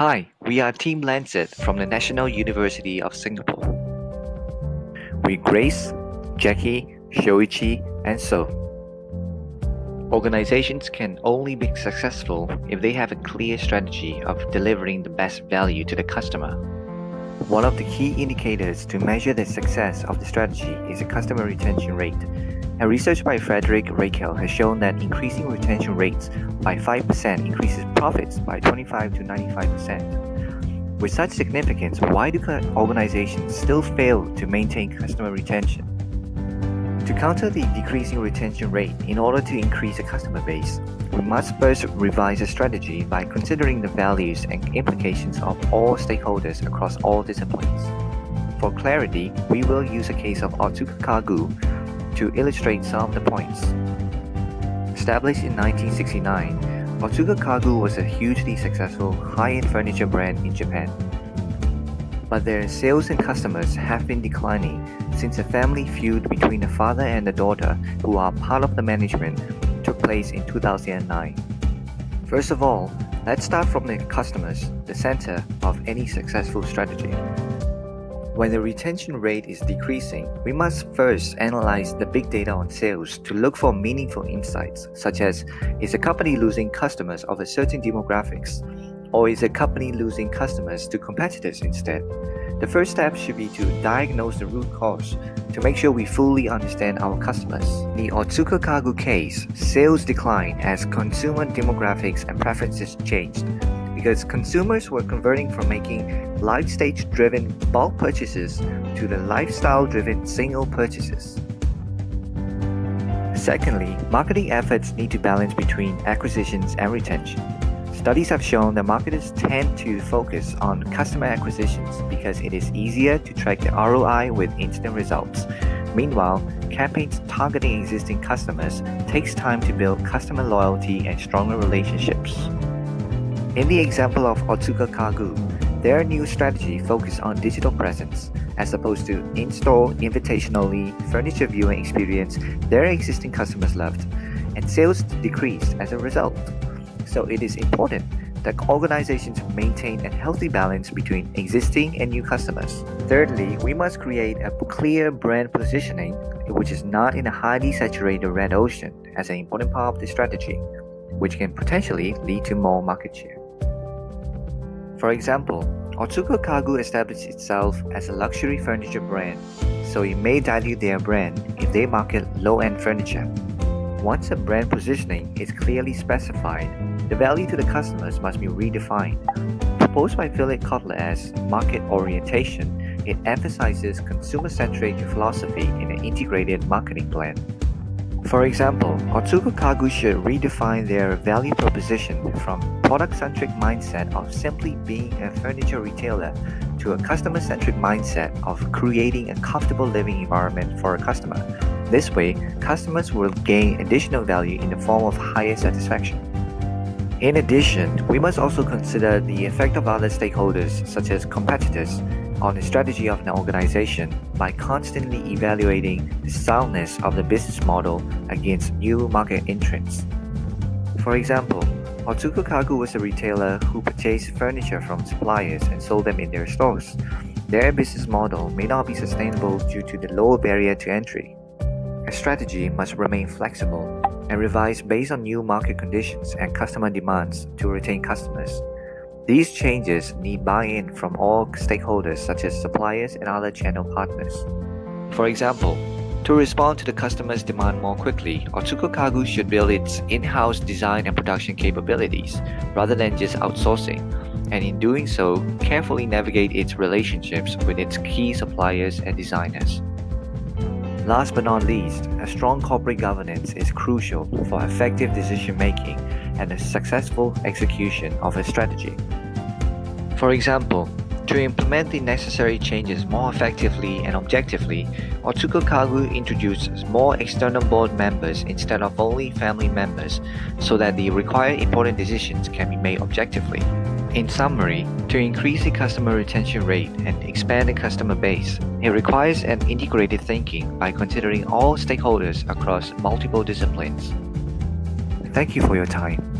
Hi, we are Team Lancet from the National University of Singapore. We're Grace, Jackie, Shoichi, and So. Organizations can only be successful if they have a clear strategy of delivering the best value to the customer. One of the key indicators to measure the success of the strategy is the customer retention rate. A research by Frederick Raquel has shown that increasing retention rates by 5% increases profits by 25 to 95%. With such significance, why do organizations still fail to maintain customer retention? To counter the decreasing retention rate, in order to increase the customer base, we must first revise a strategy by considering the values and implications of all stakeholders across all disciplines. For clarity, we will use a case of Otsuka Kagu to illustrate some of the points. Established in 1969, Otsuka Kagu was a hugely successful high-end furniture brand in Japan. But their sales and customers have been declining since a family feud between the father and the daughter, who are part of the management, took place in 2009. First of all, let's start from the customers, the center of any successful strategy. When the retention rate is decreasing, we must first analyze the big data on sales to look for meaningful insights, such as, is a company losing customers of a certain demographics, or is a company losing customers to competitors instead? The first step should be to diagnose the root cause to make sure we fully understand our customers. In the Otsuka Kagu case, sales declined as consumer demographics and preferences changed, because consumers were converting from making life stage-driven bulk purchases to the lifestyle-driven single purchases. Secondly, marketing efforts need to balance between acquisitions and retention. Studies have shown that marketers tend to focus on customer acquisitions because it is easier to track the ROI with instant results. Meanwhile, campaigns targeting existing customers takes time to build customer loyalty and stronger relationships. In the example of Otsuka Kagu, their new strategy focused on digital presence, as opposed to in-store invitationally furniture viewing experience their existing customers loved, and sales decreased as a result. So it is important that organizations maintain a healthy balance between existing and new customers. Thirdly, we must create a clear brand positioning which is not in a highly saturated red ocean as an important part of the strategy, which can potentially lead to more market share. For example, Otsuka Kagu established itself as a luxury furniture brand, so it may dilute their brand if they market low-end furniture. Once a brand positioning is clearly specified, the value to the customers must be redefined. Proposed by Philip Kotler as market orientation, it emphasizes consumer-centric philosophy in an integrated marketing plan. For example, Otsuka Kagu should redefine their value proposition from product-centric mindset of simply being a furniture retailer to a customer-centric mindset of creating a comfortable living environment for a customer. This way, customers will gain additional value in the form of higher satisfaction. In addition, we must also consider the effect of other stakeholders, such as competitors, on the strategy of an organization by constantly evaluating the soundness of the business model against new market entrants. For example, Otsuka Kagu was a retailer who purchased furniture from suppliers and sold them in their stores. Their business model may not be sustainable due to the lower barrier to entry. A strategy must remain flexible and revised based on new market conditions and customer demands to retain customers. These changes need buy-in from all stakeholders such as suppliers and other channel partners. For example, to respond to the customer's demand more quickly, Otsuka Kagu should build its in-house design and production capabilities rather than just outsourcing, and in doing so, carefully navigate its relationships with its key suppliers and designers. Last but not least, a strong corporate governance is crucial for effective decision-making and a successful execution of a strategy. For example, to implement the necessary changes more effectively and objectively, Otsuka Kagu introduced more external board members instead of only family members so that the required important decisions can be made objectively. In summary, to increase the customer retention rate and expand the customer base, it requires an integrated thinking by considering all stakeholders across multiple disciplines. Thank you for your time.